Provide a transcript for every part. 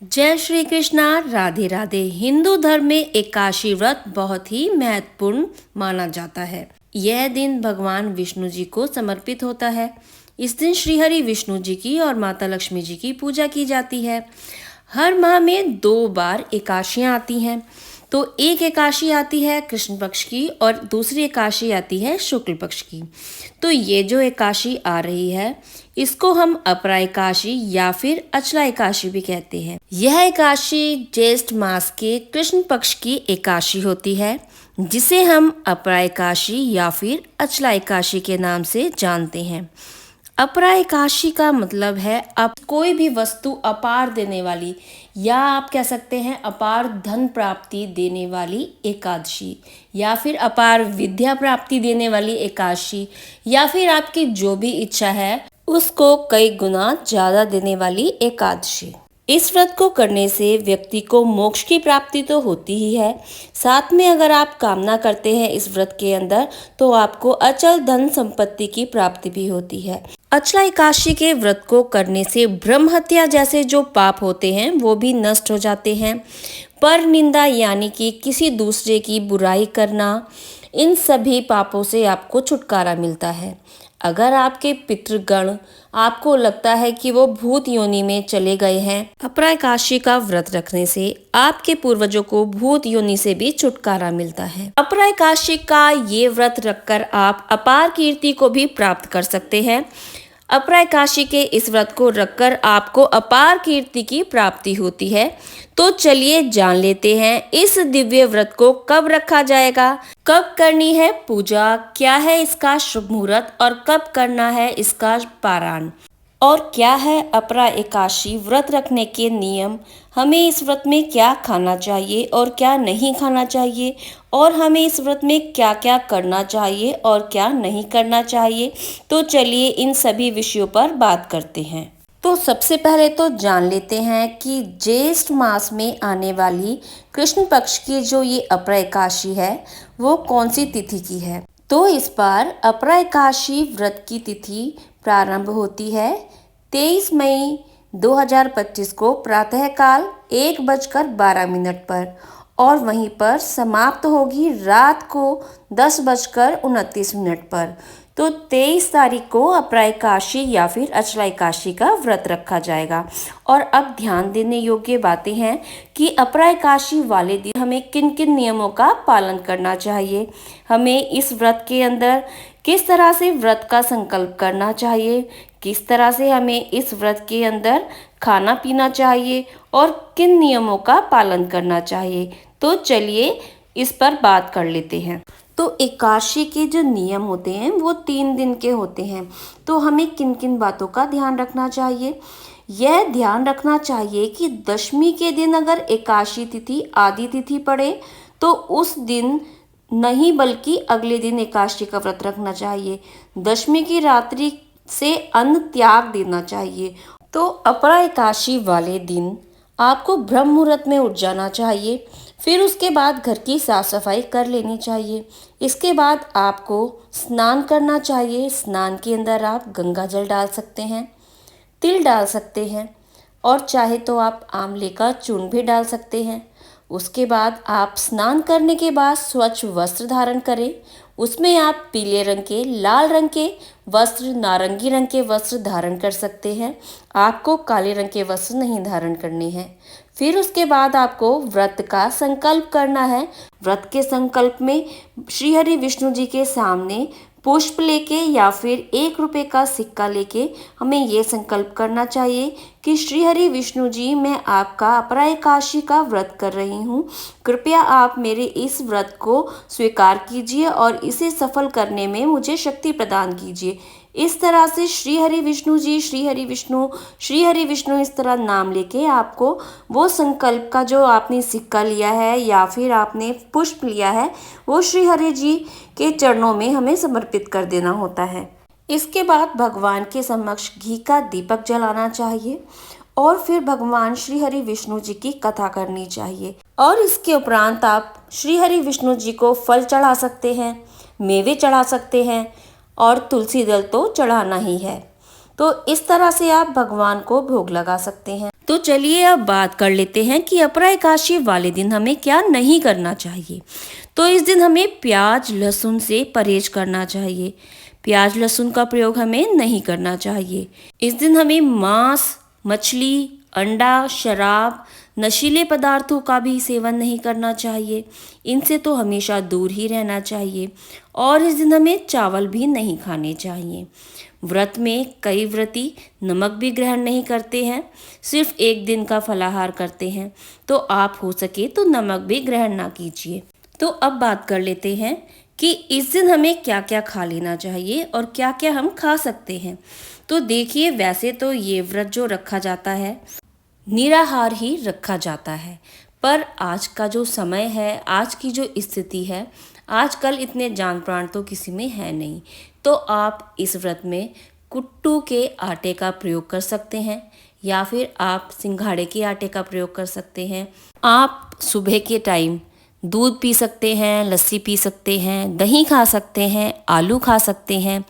जय श्री कृष्णा। राधे राधे। हिंदू धर्म में एकादशी व्रत बहुत ही महत्वपूर्ण माना जाता है। यह दिन भगवान विष्णु जी को समर्पित होता है। इस दिन श्री हरि विष्णु जी की और माता लक्ष्मी जी की पूजा की जाती है। हर माह में 2 बार एकादशियाँ आती हैं। तो एक एकादशी आती है कृष्ण पक्ष की और दूसरी एकादशी आती है शुक्ल पक्ष की। तो ये जो एकादशी आ रही है इसको हम अपरा एकादशी या फिर अचला एकादशी भी कहते हैं। यह एकादशी ज्येष्ठ मास के कृष्ण पक्ष की एकादशी होती है, जिसे हम अपरा एकादशी या फिर अचला एकादशी के नाम से जानते हैं। अपरा एकादशी का मतलब है अब कोई भी वस्तु अपार देने वाली, या आप कह सकते हैं अपार धन प्राप्ति देने वाली एकादशी, या फिर अपार विद्या प्राप्ति देने वाली एकादशी, या फिर आपकी जो भी इच्छा है उसको कई गुना ज्यादा देने वाली एकादशी। इस व्रत को करने से व्यक्ति को मोक्ष की प्राप्ति तो होती ही है, साथ में अगर आप कामना करते हैं इस व्रत के अंदर तो आपको अचल धन संपत्ति की प्राप्ति भी होती है। अचला एकादशी के व्रत को करने से ब्रह्म हत्या जैसे जो पाप होते हैं वो भी नष्ट हो जाते हैं। पर निंदा यानी कि किसी दूसरे की बुराई करना, इन सभी पापों से आपको छुटकारा मिलता है। अगर आपके पितृगण आपको लगता है कि वो भूत योनि में चले गए हैं, अपरा एकादशी का व्रत रखने से आपके पूर्वजों को भूत योनि से भी छुटकारा मिलता है। अपरा एकादशी का ये व्रत रखकर आप अपार कीर्ति को भी प्राप्त कर सकते हैं। अपरा एकादशी के इस व्रत को रखकर आपको अपार कीर्ति की प्राप्ति होती है। तो चलिए जान लेते हैं इस दिव्य व्रत को कब रखा जाएगा, कब करनी है पूजा, क्या है इसका शुभ मुहूर्त और कब करना है इसका पारायण, और क्या है अपरा एकादशी व्रत रखने के नियम, हमें इस व्रत में क्या खाना चाहिए और क्या नहीं खाना चाहिए, और हमें इस व्रत में क्या क्या करना चाहिए और क्या नहीं करना चाहिए। तो चलिए इन सभी विषयों पर बात करते हैं। तो सबसे पहले तो जान लेते हैं कि ज्येष्ठ मास में आने वाली कृष्ण पक्ष की जो ये अपरा एकादशी है वो कौन सी तिथि की है। तो इस बार अपरा एकादशी व्रत की तिथि प्रारंभ होती है 23 मई 2025 को प्रातःकाल 1:12 पर और वहीं पर समाप्त होगी रात को 10:29 पर। तो 23 तारीख को अपरा एकादशी या फिर अचला एकादशी का व्रत रखा जाएगा। और अब ध्यान देने योग्य बातें हैं कि अपरा एकादशी वाले दिन हमें किन किन नियमों का पालन करना चाहिए, हमें इस व्रत के अंदर किस तरह से व्रत का संकल्प करना चाहिए, किस तरह से हमें इस व्रत के अंदर खाना पीना चाहिए और किन नियमों का पालन करना चाहिए। तो चलिए इस पर बात कर लेते हैं। तो एकादशी के जो नियम होते हैं वो 3 दिन के होते हैं। तो हमें किन किन बातों का ध्यान रखना चाहिए, यह ध्यान रखना चाहिए कि दशमी के दिन अगर एकादशी तिथि आदि तिथि पड़े तो उस दिन नहीं बल्कि अगले दिन एकादशी का व्रत रखना चाहिए। दशमी की रात्रि से अन्न त्याग देना चाहिए। तो अपरा एकादशी वाले दिन आपको ब्रह्म मुहूर्त में उठ जाना चाहिए। फिर उसके बाद घर की साफ सफाई कर लेनी चाहिए। इसके बाद आपको स्नान करना चाहिए। स्नान के अंदर आप गंगा जल डाल सकते हैं, तिल डाल सकते हैं और चाहे तो आप आंवले का चूर्ण भी डाल सकते हैं। उसके बाद आप स्नान करने के बाद स्वच्छ वस्त्र धारण करें। उसमें आप पीले रंग के, लाल रंग के वस्त्र, नारंगी रंग के वस्त्र धारण कर सकते हैं। आपको काले रंग के वस्त्र नहीं धारण करने हैं। फिर उसके बाद आपको व्रत का संकल्प करना है। व्रत के संकल्प में श्री हरि विष्णु जी के सामने पुष्प लेके या फिर 1 रुपये का सिक्का लेके हमें ये संकल्प करना चाहिए कि श्री हरि विष्णु जी, मैं आपका अपरा एकादशी का व्रत कर रही हूँ, कृपया आप मेरे इस व्रत को स्वीकार कीजिए और इसे सफल करने में मुझे शक्ति प्रदान कीजिए। इस तरह से श्री हरि विष्णु जी, श्री हरि विष्णु, श्री हरि विष्णु इस तरह नाम लेके आपको वो संकल्प का जो आपने सिक्का लिया है या फिर आपने पुष्प लिया है वो श्री हरि जी के चरणों में हमें समर्पित कर देना होता है। इसके बाद भगवान के समक्ष घी का दीपक जलाना चाहिए और फिर भगवान श्री हरि विष्णु जी की कथा करनी चाहिए। और इसके उपरांत आप श्री हरि विष्णु जी को फल चढ़ा सकते हैं, मेवे चढ़ा सकते हैं और तुलसी दल तो चढ़ाना ही है। तो इस तरह से आप भगवान को भोग लगा सकते हैं। तो चलिए अब बात कर लेते हैं कि अपरा एकादशी वाले दिन हमें क्या नहीं करना चाहिए। तो इस दिन हमें प्याज लहसुन से परहेज करना चाहिए। प्याज लहसुन का प्रयोग हमें नहीं करना चाहिए। इस दिन हमें मांस, मछली, अंडा, शराब, नशीले पदार्थों का भी सेवन नहीं करना चाहिए। इनसे तो हमेशा दूर ही रहना चाहिए। और इस दिन हमें चावल भी नहीं खाने चाहिए। व्रत में कई व्रती नमक भी ग्रहण नहीं करते हैं, सिर्फ एक दिन का फलाहार करते हैं। तो आप हो सके तो नमक भी ग्रहण ना कीजिए। तो अब बात कर लेते हैं कि इस दिन हमें क्या क्या खा लेना चाहिए और क्या क्या हम खा सकते हैं। तो देखिए, वैसे तो ये व्रत जो रखा जाता है निराहार ही रखा जाता है, पर आज का जो समय है, आज की जो स्थिति है, आजकल इतने जान प्राण तो किसी में है नहीं। तो आप इस व्रत में कुट्टू के आटे का प्रयोग कर सकते हैं या फिर आप सिंघाड़े के आटे का प्रयोग कर सकते हैं। आप सुबह के टाइम दूध पी सकते हैं, लस्सी पी सकते हैं, दही खा सकते हैं, आलू खा सकते हैं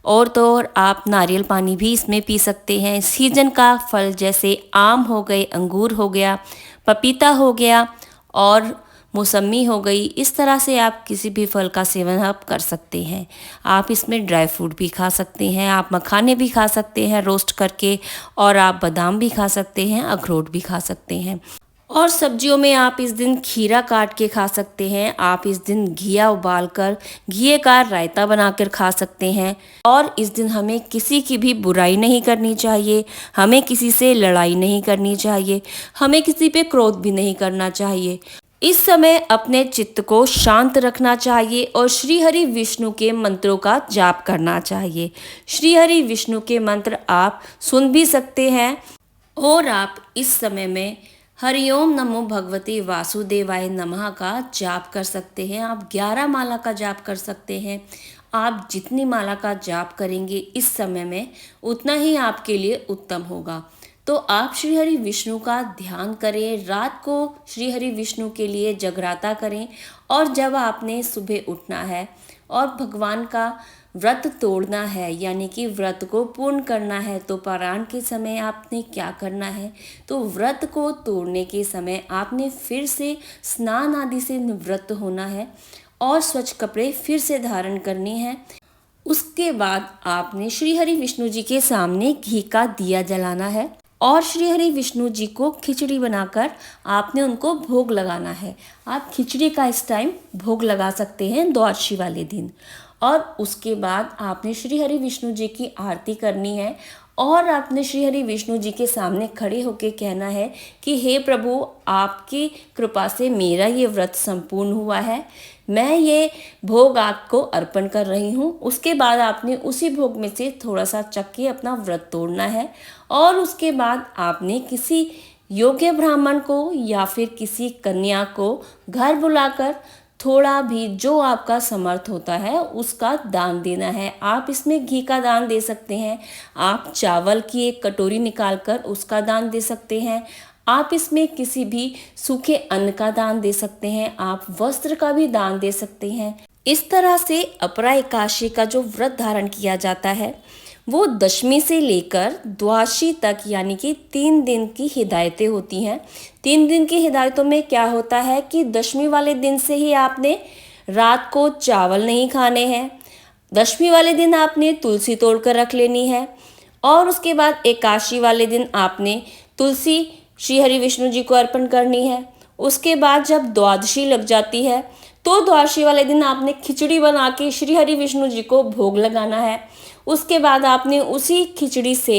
और तो और आप नारियल पानी भी इसमें पी सकते हैं। सीजन का फल जैसे आम हो गए, अंगूर हो गया, पपीता हो गया और मौसम्मी हो गई, इस तरह से आप किसी भी फल का सेवन आप कर सकते हैं। आप इसमें ड्राई फ्रूट भी खा सकते हैं, आप मखाने भी खा सकते हैं रोस्ट करके, और आप बादाम भी खा सकते हैं, अखरोट भी खा सकते हैं। और सब्जियों में आप इस दिन खीरा काट के खा सकते हैं। आप इस दिन घिया उबालकर घिये का रायता बनाकर खा सकते हैं। और इस दिन हमें किसी की भी बुराई नहीं करनी चाहिए, हमें किसी से लड़ाई नहीं करनी चाहिए, हमें किसी पे क्रोध भी नहीं करना चाहिए। इस समय अपने चित्त को शांत रखना चाहिए और श्री हरि विष्णु के मंत्रों का जाप करना चाहिए। श्री हरि विष्णु के मंत्र आप सुन भी सकते हैं और आप इस समय में हरिओम नमो भगवते वासुदेवाय नमः का जाप कर सकते हैं। आप 11 माला का जाप कर सकते हैं। आप जितनी माला का जाप करेंगे इस समय में उतना ही आपके लिए उत्तम होगा। तो आप श्री हरि विष्णु का ध्यान करें, रात को श्री हरि विष्णु के लिए जगराता करें और जब आपने सुबह उठना है और भगवान का व्रत तोड़ना है, यानी कि व्रत को पूर्ण करना है, तो पारायण के समय आपने क्या करना है, तो व्रत को तोड़ने के समय आपने फिर से स्नान आदि से निवृत्त होना है और स्वच्छ कपड़े फिर से धारण करने हैं। उसके बाद आपने श्री हरि विष्णु जी के सामने घी का दिया जलाना है और श्री हरि विष्णु जी को खिचड़ी बनाकर आपने उनको भोग लगाना है। आप खिचड़ी का इस टाइम भोग लगा सकते हैं द्वादशी वाले दिन। और उसके बाद आपने श्री हरि विष्णु जी की आरती करनी है और आपने श्री हरि विष्णु जी के सामने खड़े होकर कहना है कि हे प्रभु, आपकी कृपा से मेरा ये व्रत संपूर्ण हुआ है, मैं ये भोग आपको अर्पण कर रही हूँ। उसके बाद आपने उसी भोग में से थोड़ा सा चख के अपना व्रत तोड़ना है और उसके बाद आपने किसी योग्य ब्राह्मण को या फिर किसी कन्या को घर बुलाकर थोड़ा भी जो आपका समर्थ होता है उसका दान देना है। आप इसमें घी का दान दे सकते हैं, आप चावल की एक कटोरी निकालकर उसका दान दे सकते हैं, आप इसमें किसी भी सूखे अन्न का दान दे सकते हैं, आप वस्त्र का भी दान दे सकते हैं। इस तरह से अपरा एकादशी का जो व्रत धारण किया जाता है वो दशमी से लेकर द्वादशी तक, यानी कि 3 दिन की हिदायतें होती हैं। 3 दिन की हिदायतों में क्या होता है कि दशमी वाले दिन से ही आपने रात को चावल नहीं खाने हैं। दशमी वाले दिन आपने तुलसी तोड़कर रख लेनी है और उसके बाद एकादशी वाले दिन आपने तुलसी श्री हरि विष्णु जी को अर्पण करनी है। उसके बाद जब द्वादशी लग जाती है तो द्वादशी वाले दिन आपने खिचड़ी बना के श्री हरि विष्णु जी को भोग लगाना है। उसके बाद आपने उसी खिचड़ी से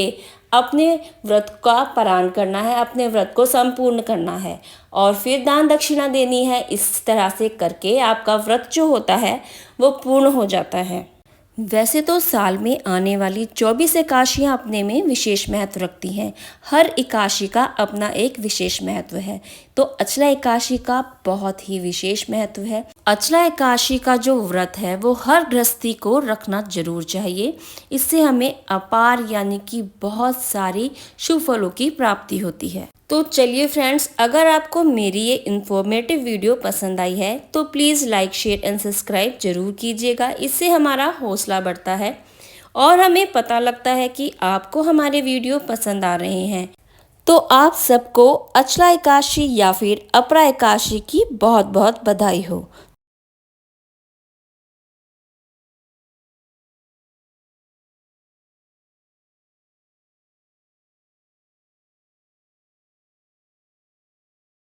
अपने व्रत का पारण करना है, अपने व्रत को संपूर्ण करना है और फिर दान दक्षिणा देनी है। इस तरह से करके आपका व्रत जो होता है वो पूर्ण हो जाता है। वैसे तो साल में आने वाली 24 एकादशियाँ अपने में विशेष महत्व रखती हैं। हर एकादशी का अपना एक विशेष महत्व है। तो अचला एकादशी का बहुत ही विशेष महत्व है। अचला एकादशी का जो व्रत है वो हर गृहस्थी को रखना जरूर चाहिए। इससे हमें अपार यानी कि बहुत सारी शुभ फलों की प्राप्ति होती है। तो चलिए फ्रेंड्स, अगर आपको मेरी ये इन्फॉर्मेटिव वीडियो पसंद आई है तो please like, share and subscribe जरूर कीजिएगा। इससे हमारा हौसला बढ़ता है और हमें पता लगता है कि आपको हमारे वीडियो पसंद आ रहे हैं। तो आप सबको अचला एकादशी या फिर अपरा एकादशी की बहुत बहुत बधाई हो।